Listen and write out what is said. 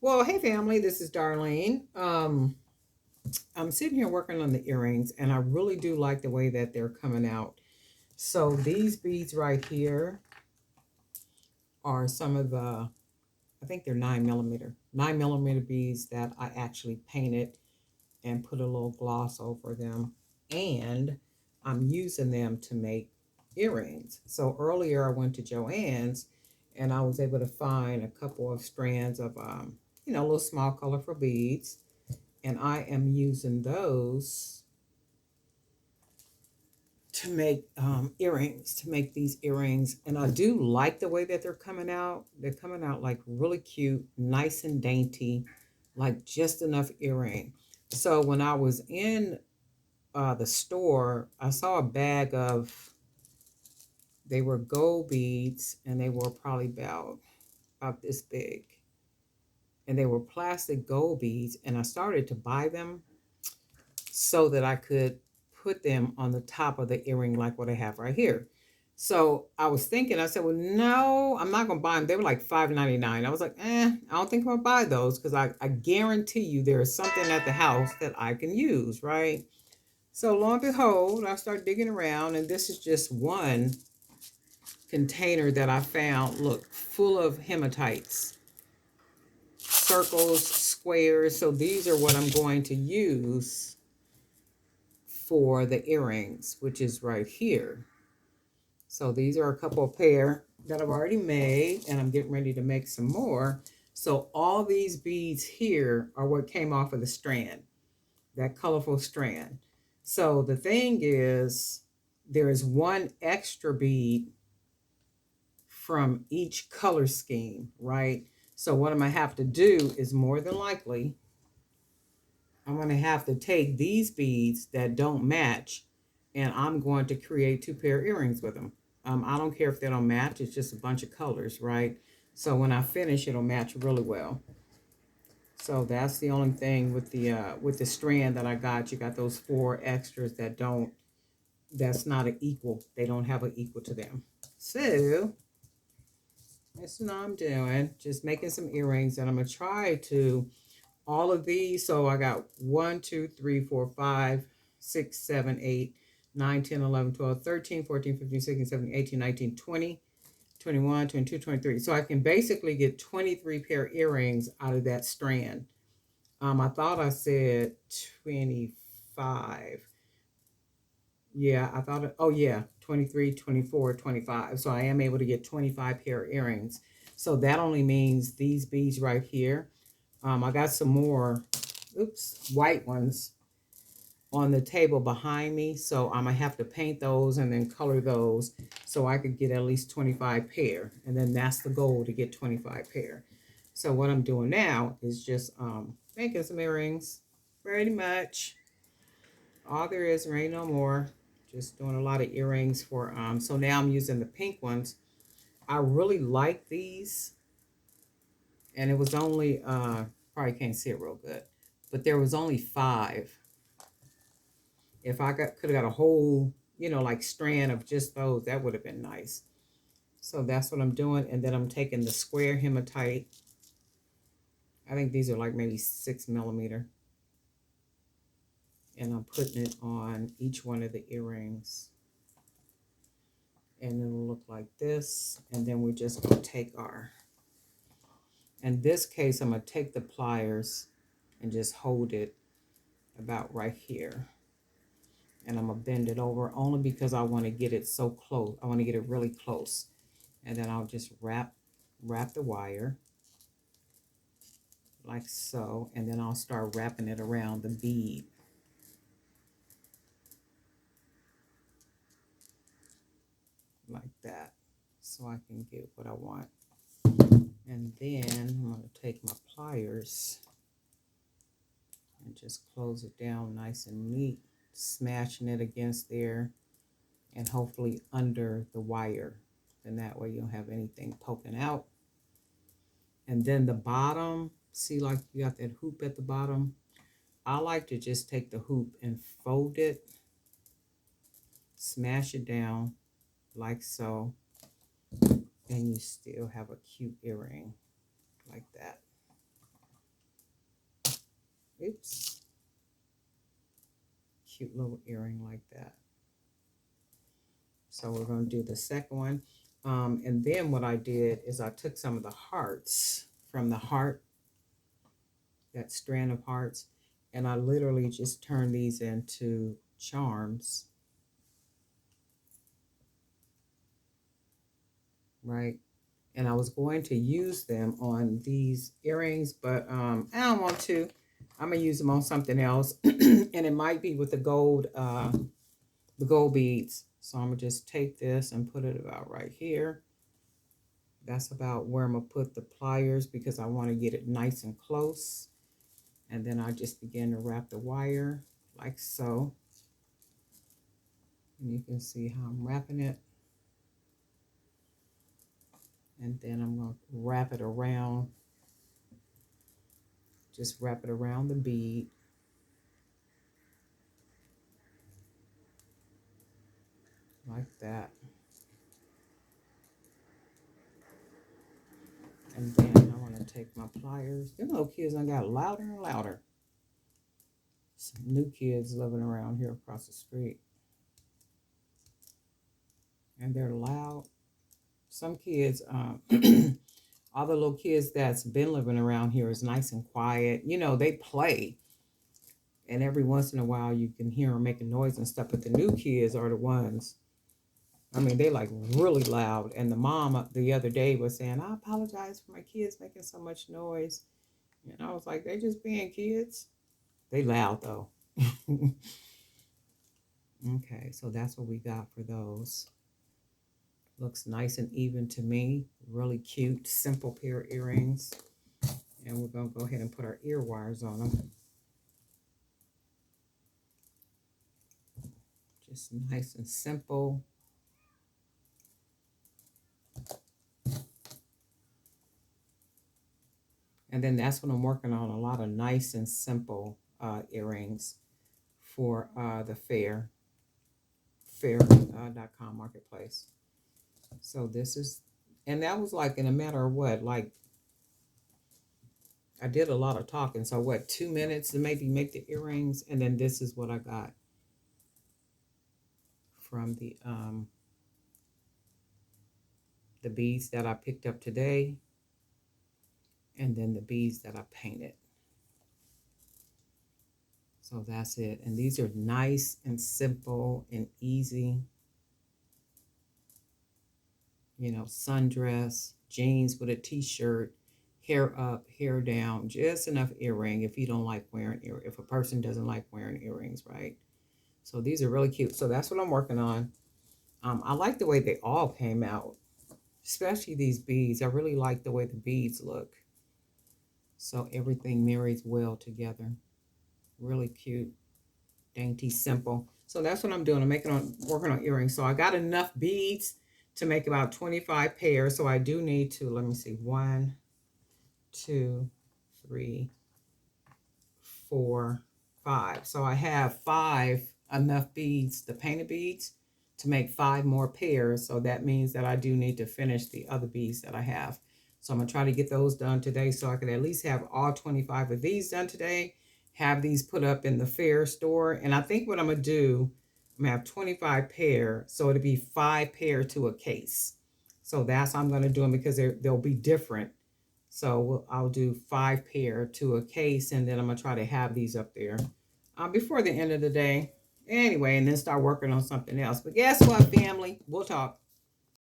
Well, hey family, this is Darlene. I'm sitting here working on the earrings, and I really do like the way that they're coming out. So these beads right here are some of the, I think they're 9mm beads that I actually painted and put a little gloss over them, and I'm using them to make earrings. So earlier I went to Joann's, and I was able to find a couple of strands of, little small colorful beads, and I am using those to make earrings, to make these earrings. And I do like the way that they're coming out. They're coming out like really cute, nice and dainty, like just enough earring. So when I was in the store, I saw a bag of, they were gold beads, and they were probably about this big. And they were plastic gold beads, and I started to buy them so that I could put them on the top of the earring like what I have right here. So I was thinking, I said, well, no, I'm not gonna buy them. They were like $5.99. I was like, I don't think I'm gonna buy those because I guarantee you there is something at the house that I can use, right? So lo and behold, I start digging around, and this is just one container that I found, look, full of hematites, circles, squares. So these are what I'm going to use for the earrings, which is right here. So these are a couple of pair that I've already made, and I'm getting ready to make some more. So all these beads here are what came off of the strand, that colorful strand. So the thing is, there is one extra bead from each color scheme, right? So what I'm gonna have to do is, more than likely, I'm going to have to take these beads that don't match, and I'm going to create two pair of earrings with them. I don't care if they don't match. It's just a bunch of colors, right? So when I finish, it'll match really well. So that's the only thing with the strand that I got. You got those four extras that don't, that's not an equal. They don't have an equal to them. So that's what I'm doing. Just making some earrings, and I'm going to try to all of these. So I got 1, 2, 3, 4, 5, 6, 7, 8, 9, 10, 11, 12, 13, 14, 15, 16, 17, 18, 19, 20, 21, 22, 23. So I can basically get 23 pair of earrings out of that strand. I thought I said 25. Yeah, I thought, oh yeah, 23, 24, 25. So I am able to get 25 pair of earrings. So that only means these beads right here. I got some more, white ones on the table behind me. So I'm gonna have to paint those and then color those so I could get at least 25 pair. And then that's the goal, to get 25 pair. So what I'm doing now is just making some earrings. Pretty much all there is, there ain't no more. Just doing a lot of earrings for, so now I'm using the pink ones. I really like these, and it was only, probably can't see it real good, but there was only 5. If I could have got a whole, like strand of just those, that would have been nice. So that's what I'm doing. And then I'm taking the square hematite. I think these are like maybe 6mm. And I'm putting it on each one of the earrings. And it'll look like this. And then we're just going to take in this case, I'm going to take the pliers and just hold it about right here. And I'm going to bend it over only because I want to get it so close. I want to get it really close. And then I'll just wrap the wire like so. And then I'll start wrapping it around the bead. Like that. So I can get what I want. And then I'm going to take my pliers and just close it down nice and neat, smashing it against there and hopefully under the wire. And that way you don't have anything poking out. And then the bottom, see, like you got that hoop at the bottom. I like to just take the hoop and fold it, smash it down like so, and you still have a cute earring like that. Oops. Cute little earring like that. So we're going to do the second one. And then what I did is I took some of the hearts from the heart, that strand of hearts, and I literally just turned these into charms, right? And I was going to use them on these earrings, but I don't want to. I'm gonna use them on something else, and it might be with the gold beads. So I'm gonna just take this and put it about right here. That's about where I'm gonna put the pliers because I want to get it nice and close. And then I just begin to wrap the wire like so. And you can see how I'm wrapping it. And then I'm going to wrap it around. Just wrap it around the bead. Like that. And then I want to take my pliers. Them little kids done got louder and louder. Some new kids living around here across the street. And they're loud. Some kids, all the little kids that's been living around here is nice and quiet. You know, they play. And every once in a while you can hear them making noise and stuff. But the new kids are the ones, I mean, they like really loud. And the mom the other day was saying, I apologize for my kids making so much noise. And I was like, they just being kids. They loud though. Okay, so that's what we got for those. Looks nice and even to me. Really cute, simple pair of earrings. And we're going to go ahead and put our ear wires on them. Just nice and simple. And then that's what I'm working on, a lot of nice and simple earrings for the fair.com marketplace. So this is, and that was like in a matter of what, like, I did a lot of talking. So what, 2 minutes to maybe make the earrings. And then this is what I got from the beads that I picked up today. And then the beads that I painted. So that's it. And these are nice and simple and easy. You know, sundress, jeans with a t-shirt, hair up, hair down, just enough earring if you don't like wearing if a person doesn't like wearing earrings, right? So these are really cute. So that's what I'm working on. I like the way they all came out, especially these beads. I really like the way the beads look. So everything marries well together. Really cute, dainty, simple. So that's what I'm doing. I'm working on earrings. So I got enough beads to make about 25 pairs. So I do need to, let me see, 1, 2, 3, 4, 5. So I have 5 enough beads, the painted beads, to make 5 more pairs. So that means that I do need to finish the other beads that I have. So I'm going to try to get those done today so I can at least have all 25 of these done today, have these put up in the fair store. And I think what I'm going to do, I'm going to have 25 pair, so it'll be 5 pair to a case. So that's how I'm going to do them because they'll be different. So I'll do 5 pair to a case, and then I'm going to try to have these up there before the end of the day. Anyway, and then start working on something else. But guess what, family? We'll talk.